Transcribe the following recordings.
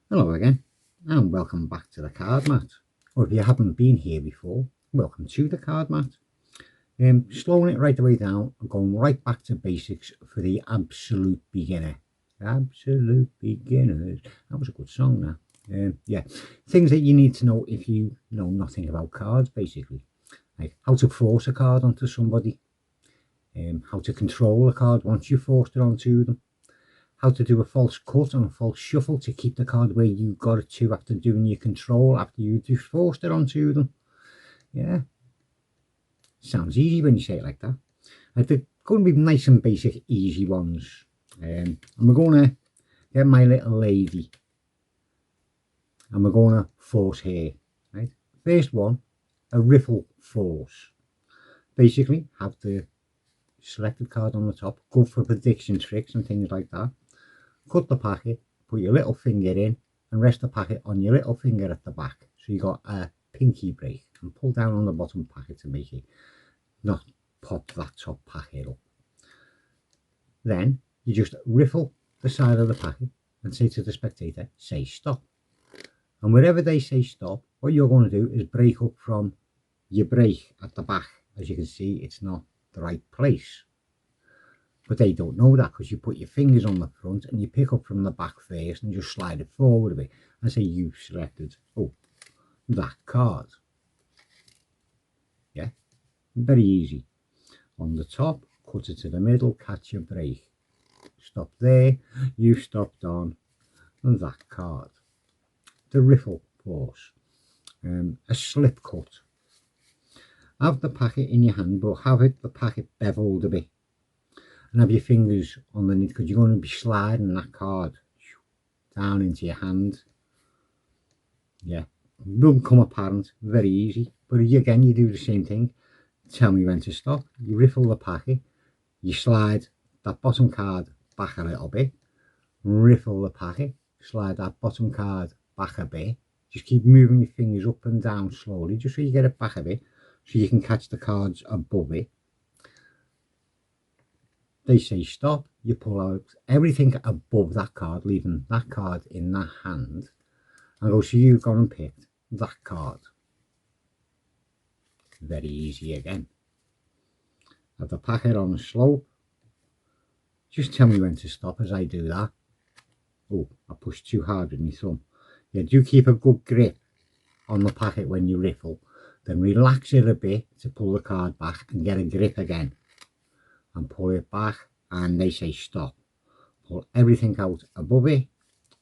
Hello again, and welcome back to the card mat. Or if you haven't been here before, welcome to the card mat. Slowing it right the way down and going right back to basics for the absolute beginner. Absolute beginners. That was a good song, that. Yeah, things that you need to know if you know nothing about cards, basically. Like how to force a card onto somebody, how to control a card once you forced it onto them, how to do a false cut and a false shuffle to keep the card where you got it to after doing your control, after you just forced it onto them. Yeah, sounds easy when you say it like that. They're going to be nice and basic, easy ones. And we're going to get my little lady and we're going to force her. Right? First one, a riffle force. Basically, have the selected card on the top, go for prediction tricks and things like that. Cut the packet, put your little finger in and rest the packet on your little finger at the back. So you got a pinky break and pull down on the bottom packet to make it not pop that top packet up. Then you just riffle the side of the packet and say to the spectator, say stop. And wherever they say stop, what you're going to do is break up from your break at the back. As you can see, it's not the right place. But they don't know that because you put your fingers on the front and you pick up from the back first and just slide it forward a bit and say you've selected, oh, that card. Yeah, very easy. On the top, cut it to the middle, catch your break. Stop there, you've stopped on that card. The riffle force, a slip cut. Have the packet in your hand, but have the packet beveled a bit. And have your fingers underneath because you're going to be sliding that card down into your hand. Yeah, will become apparent, very easy. But again, you do the same thing. Tell me when to stop. You riffle the packet, you slide that bottom card back a little bit, riffle the packet, slide that bottom card back a bit. Just keep moving your fingers up and down slowly, just so you get it back a bit, so you can catch the cards above it. They say stop, you pull out everything above that card, leaving that card in that hand, and go, so you've gone and picked that card. Very easy again. Have the packet on the slope. Just tell me when to stop as I do that. Oh, I pushed too hard with my thumb. Yeah, do keep a good grip on the packet when you riffle. Then relax it a bit to pull the card back and get a grip again. And pull it back and they say stop. Pull everything out above it.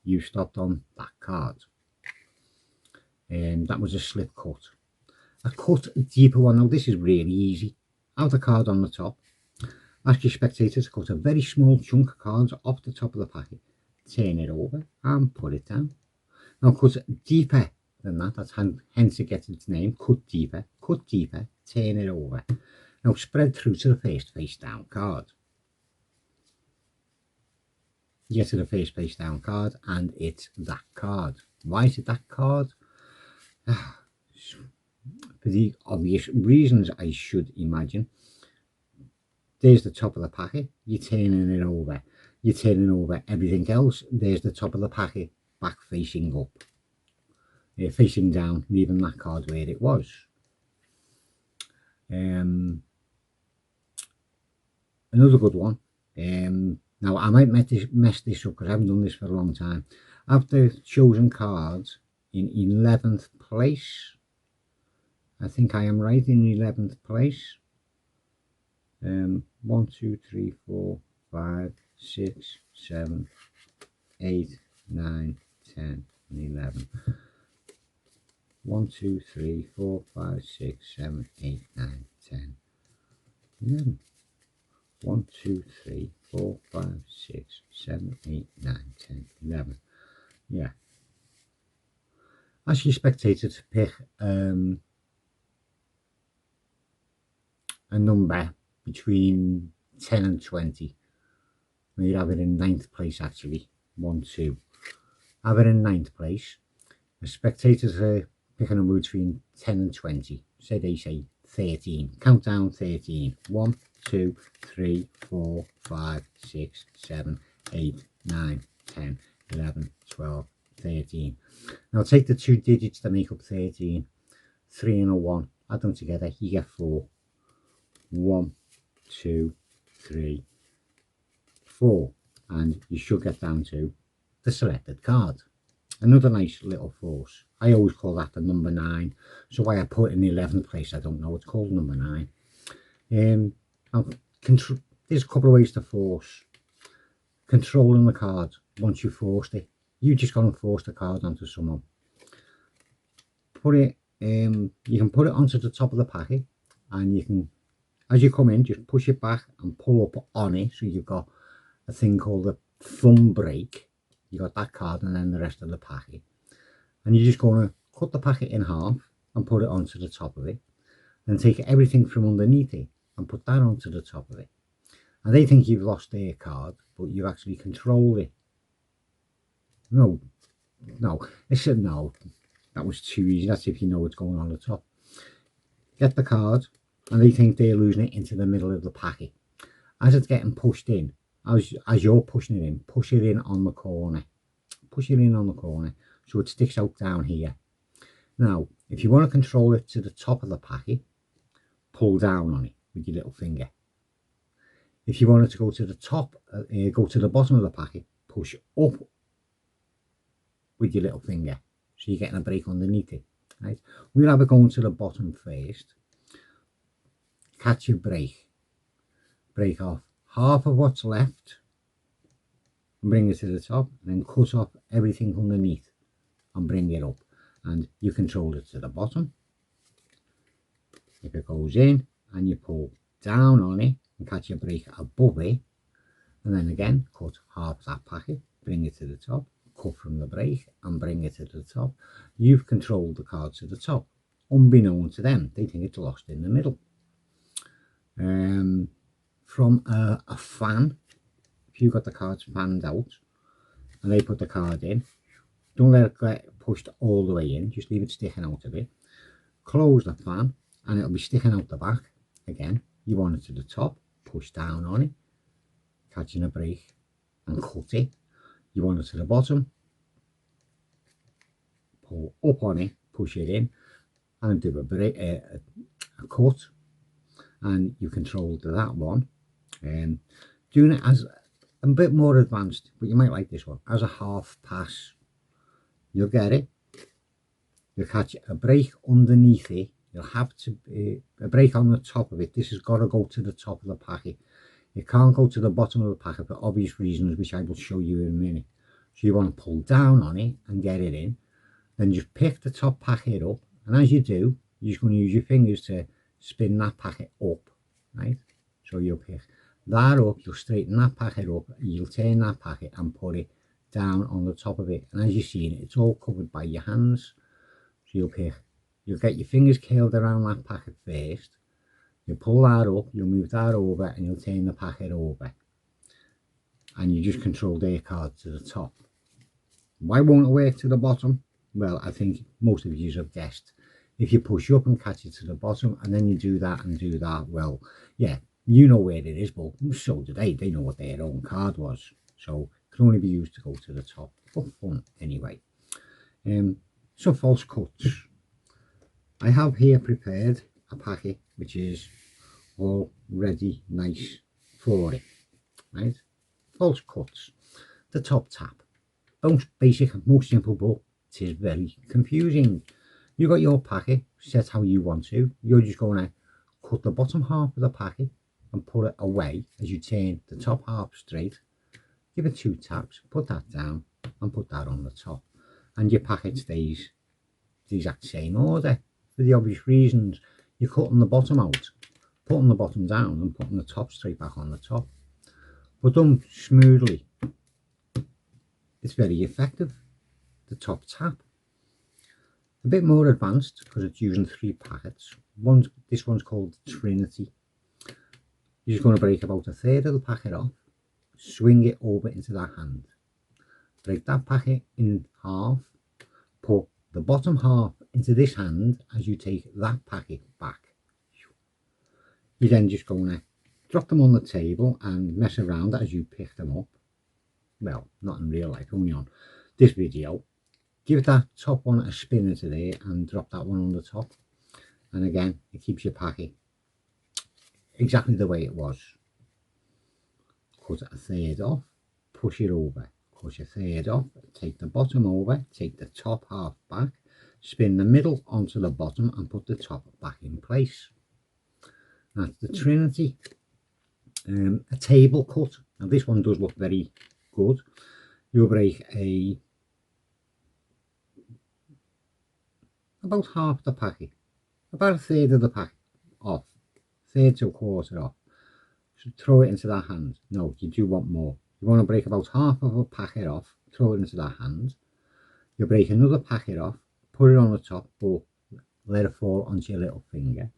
You stopped on that card. And that was a slip cut. A cut deeper one. Now this is really easy. Have the card on the top. Ask your spectator to cut a very small chunk of cards off the top of the packet. Turn it over and put it down. Now cut deeper than that. That's hence it gets its name. Cut deeper, turn it over. Now spread through to the first face down card. You get to the first face down card and it's that card. Why is it that card? For the obvious reasons, I should imagine. There's the top of the packet, you're turning it over. You're turning over everything else. There's the top of the packet, back facing up. Facing down, leaving that card where it was. Another good one. Now I might mess this up because I haven't done this for a long time. After chosen cards in 11th place, I think I am right in 11th place. 1, 2, 3, 4, 5, 6, 7, 8, 9, 10, and 11. 1, 2, 3, 4, 5, 6, 7, 8, 9, 10, 11. 1, 2, 3, 4, 5, 6, 7, 8, 9, 10, 11. Yeah. Ask your spectator to pick a number between 10 and 20. You'd have it in 9th place actually. 1, 2. Have it in 9th place. The spectators are picking a number between 10 and 20. Say they say 13. Count down 13. 1, 2, 3, 4, 5, 6, 7, 8, 9, 10, 11, 12, 13. Now take the 2 digits that make up 13, 3 and a 1, add them together, you get 4. 1, 2, 3, 4, and you should get down to the selected card. Another nice little force. I always call that the number 9. So why I put it in the 11th place, I don't know. It's called number 9. There's a couple of ways to force. Controlling the card once you forced it. You just got to force the card onto someone. Put it. You can put it onto the top of the packet, and you can, as you come in, just push it back and pull up on it. So you've got a thing called a thumb break. You got that card and then the rest of the packet. And you're just going to cut the packet in half and put it onto the top of it. Then take everything from underneath it and put that onto the top of it. And they think you've lost their card, but you actually control it. No, listen, no, that was too easy. That's if you know what's going on at the top. Get the card, and they think they're losing it into the middle of the packet. As it's getting pushed in, as you're pushing it in, push it in on the corner. Push it in on the corner so it sticks out down here. Now, if you want to control it to the top of the packet, pull down on it with your little finger. If you want it to go to the top, go to the bottom of the packet, push up with your little finger. So you're getting a break underneath it. Right? We'll have it going to the bottom first. Catch your break. Break off half of what's left and bring it to the top, and then cut off everything underneath and bring it up. And you control it to the bottom. If it goes in and you pull down on it and catch your break above it, and then again cut half that packet, bring it to the top, cut from the break and bring it to the top. You've controlled the card to the top. Unbeknown to them, they think it's lost in the middle. From a fan, if you got the cards fanned out and they put the card in, don't let it get pushed all the way in, just leave it sticking out a bit. Close the fan and it'll be sticking out the back again. You want it to the top, push down on it, catching a break and cut it. You want it to the bottom, pull up on it, push it in and do a break, a cut, and you control that one. Doing it as a bit more advanced, but you might like this one, as a half pass. You'll get it, you'll catch a break underneath it, you'll have to a break on the top of it. This has got to go to the top of the packet. It can't go to the bottom of the packet for obvious reasons, which I will show you in a minute. So you want to pull down on it and get it in, then just pick the top packet up, and as you do, you're just going to use your fingers to spin that packet up, right? So you'll pick that up, you'll straighten that packet up, you'll turn that packet and put it down on the top of it, and as you've seen, it's all covered by your hands. So you'll get your fingers curled around that packet first, you pull that up, you'll move that over, and you'll turn the packet over, and you just control their card to the top. Why won't it work to the bottom? Well, I think most of you have guessed. If you push up and catch it to the bottom, and then you do that and do that, well, yeah, you know where it is, but so do they. They know what their own card was. So it can only be used to go to the top for fun anyway. Some false cuts. I have here prepared a packet which is already nice for it, right? False cuts. The top tap. Most basic, most simple, but it is very confusing. You got your packet set how you want to. You're just going to cut the bottom half of the packet and put it away as you turn the top half straight. Give it 2 taps, put that down and put that on the top. And your packet stays the exact same order. For the obvious reasons, you're cutting the bottom out, putting the bottom down and putting the top straight back on the top. But done smoothly, it's very effective. The top tap. A bit more advanced because it's using 3 packets. This one's called Trinity. You're just going to break about 1/3 of the packet off, swing it over into that hand, break that packet in half, put the bottom half into this hand as you take that packet back. You're then just going to drop them on the table and mess around as you pick them up. Well, not in real life, only on this video. give that top one a spin into there and drop that one on the top. And again, it keeps your packet exactly the way it was. Cut a third off, push it over, cut a third off, take the bottom over, take the top half back, spin the middle onto the bottom and put the top back in place. That's the Trinity. A table cut. Now this one does look very good. You'll break about half the packet, about a third of the packet off, third to a quarter off. So throw it into that hand. No, you do want more. You want to break about half of a packet off, throw it into that hand. You break another packet off, put it on the top, but let it fall onto your little finger.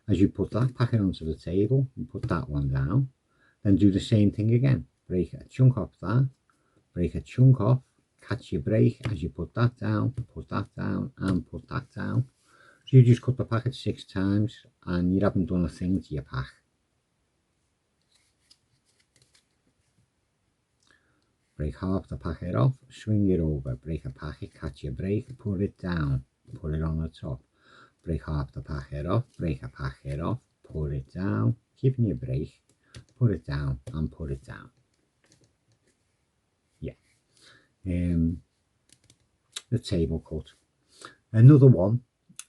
As you put that packet onto the table, you put that one down, then do the same thing again. Break a chunk off that, break a chunk off, catch your break as you put that down, and put that down. So you just cut the packet 6 times and you haven't done a thing to your pack. Break half the packet off, swing it over, break a packet, catch your break, put it down, put it on the top. Break half the packet off, break a packet off, put it down, keeping your break, put it down and put it down. Yeah. The table cut. Another one,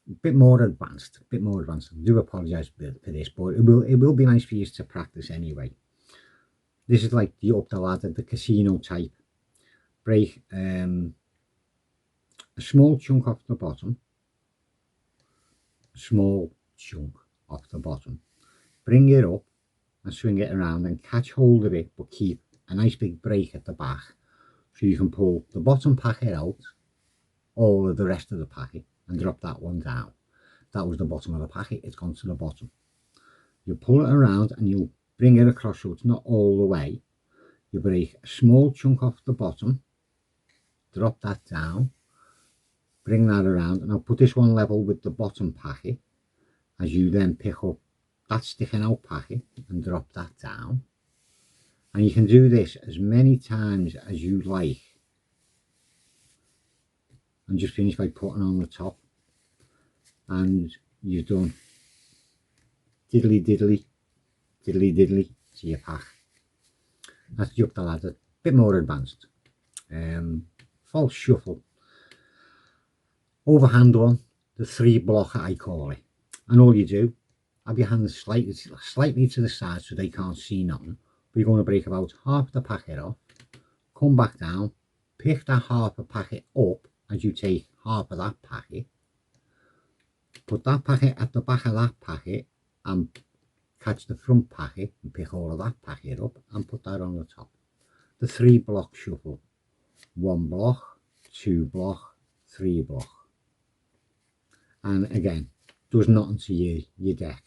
a bit more advanced. I do apologise for this, but it will be nice for you to practice anyway. This is like the up the ladder, the casino type. Break a small chunk off the bottom. Bring it up and swing it around and catch hold of it, but keep a nice big break at the back so you can pull the bottom packet out, all of the rest of the packet, and drop that one down. That was the bottom of the packet, it's gone to the bottom. You pull it around and you'll bring it across so it's not all the way. You break a small chunk off the bottom, drop that down, bring that around, and I'll put this one level with the bottom packet as you then pick up that sticking out packet and drop that down. And you can do this as many times as you like and just finish by putting on the top, and you've done diddly diddly to your pack. That's the up the ladder, bit more advanced. False shuffle, overhand one, the 3 block I call it, and all you do, have your hands slightly to the side so they can't see nothing, but you're going to break about half the packet off, come back down, pick that half a packet up as you take half of that packet, put that packet at the back of that packet and catch the front packet and pick all of that packet up and put that on the top. The 3 block shuffle. 1 block, 2 block, 3 block. And again, does nothing to your deck,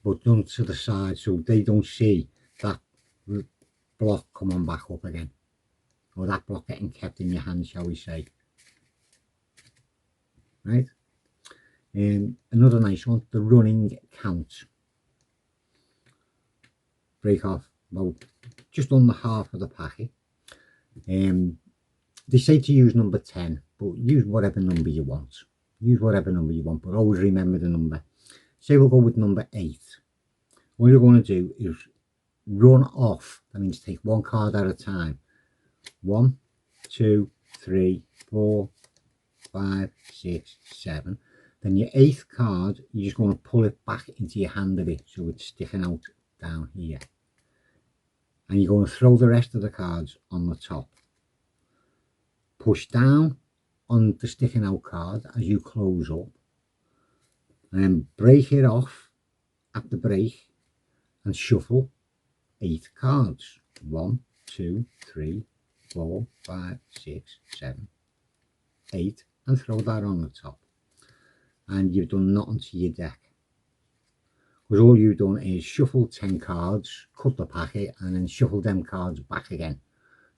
but done to the side so they don't see that block coming back up again, or that block getting kept in your hand, shall we say. Right? Another nice one, the running count. Break off about just under half of the packet. They say to use number 10, but use whatever number you want. But always remember the number. Say we'll go with number 8. What you're going to do is run off. That means take 1 card at a time. 1, 2, 3, 4, 5, 6, 7. Then your 8th card, you're just going to pull it back into your hand a bit so it's sticking out down here. And you're going to throw the rest of the cards on the top. Push down on the sticking out card as you close up, and then break it off at the break and shuffle 8 cards. 1, 2, 3, 4, 5, 6, 7, 8, and throw that on the top. And you've done nothing to your deck, because all you've done is shuffle 10 cards, cut the packet, and then shuffle them cards back again.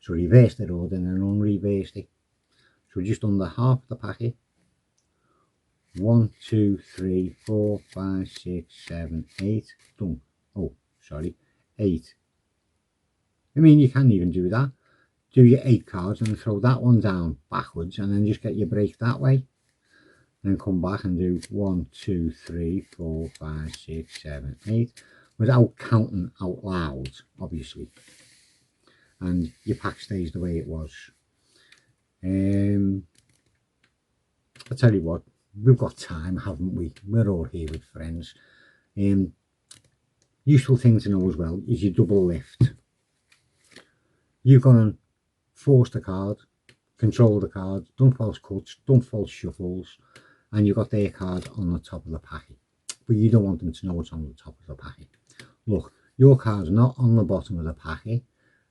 So reversed it order and then unreversed it. So just under half the packet. 1, 2, 3, 4, 5, 6, 7, 8. Done. Oh, sorry, 8. I mean, you can even do that. do your 8 cards and throw that one down backwards, and then just get your break that way. And then come back and do 1, 2, 3, 4, 5, 6, 7, 8, without counting out loud, obviously. And your pack stays the way it was. I tell you what, we've got time, haven't we? We're all here with friends. Useful thing to know as well is your double lift. You're going to force the card, control the card, don't false cuts, don't false shuffles, and you've got their card on the top of the packet. But you don't want them to know what's on the top of the packet. Look, your card's not on the bottom of the packet,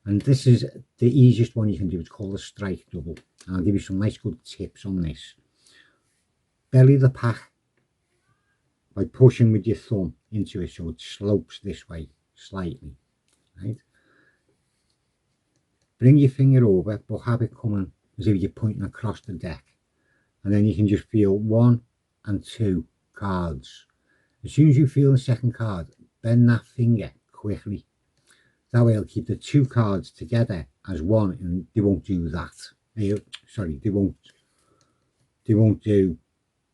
and this is the easiest one you can do. It's called a strike double. And I'll give you some nice good tips on this. Belly the pack by pushing with your thumb into it so it slopes this way slightly, right? Bring your finger over, but have it coming as if you're pointing across the deck. And then you can just feel 1 and 2 cards. As soon as you feel the second card, bend that finger quickly. That way it'll keep the 2 cards together as one, and they won't do that. Sorry, they won't do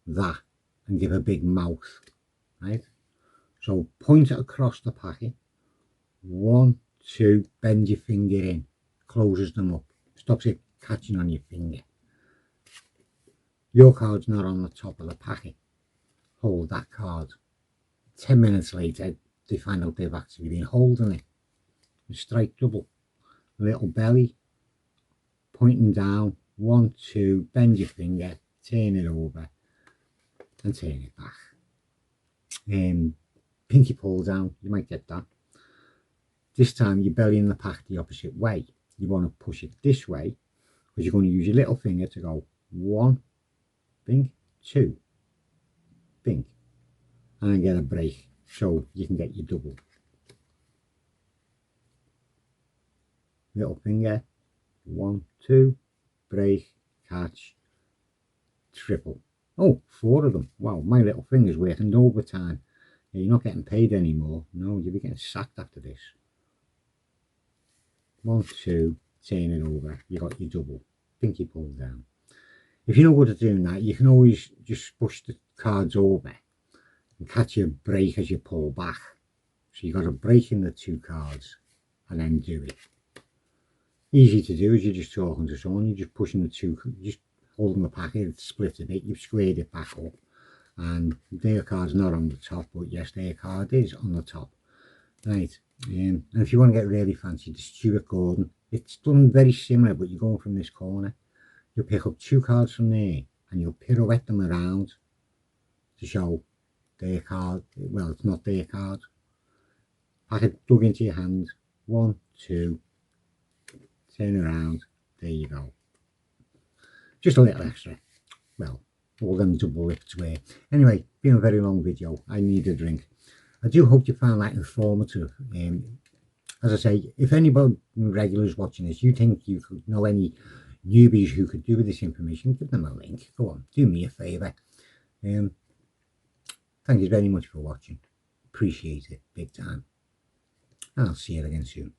that and give a big mouth, right? So point it across the packet. 1, 2, bend your finger in, closes them up, stops it catching on your finger. Your card's not on the top of the packet. Hold that card. 10 minutes later, they find out they've actually been holding it. You strike double. Little belly, pointing down. 1, 2, bend your finger, turn it over, and turn it back. Pinky pull down, you might get that. This time you're bellying the pack the opposite way. You want to push it this way because you're going to use your little finger to go 1, bing, 2, bing, and then get a break so you can get your double. Little finger, 1, 2, break, catch, triple. Oh, 4 of them. Wow, my little finger's working overtime. Yeah, you're not getting paid anymore. No, you'll be getting sacked after this. 1, 2, turn it over. You got your double. Pinky pull down. If you're not good at doing that, you can always just push the cards over and catch your break as you pull back. So you got a break in the 2 cards and then do it. Easy to do as you're just talking to someone. You're just pushing the 2, just holding the packet, it's split a bit, you've squared it back up, and their card's not on the top, but yes, their card is on the top. Right, and if you want to get really fancy, the Stuart Gordon, it's done very similar, but you're going from this corner. You'll pick up 2 cards from there, and you'll pirouette them around to show their card. Well, it's not their card. Packet dug into your hand. 1, 2, turn around. There you go. Just a little extra. Well, all them double lifts were. Anyway, been a very long video. I need a drink. I do hope you found that informative. As I say, if anybody regulars watching this, you think you could know any newbies who could do with this information, give them a link. Go on, do me a favour. Thank you very much for watching. Appreciate it, big time. And I'll see you again soon.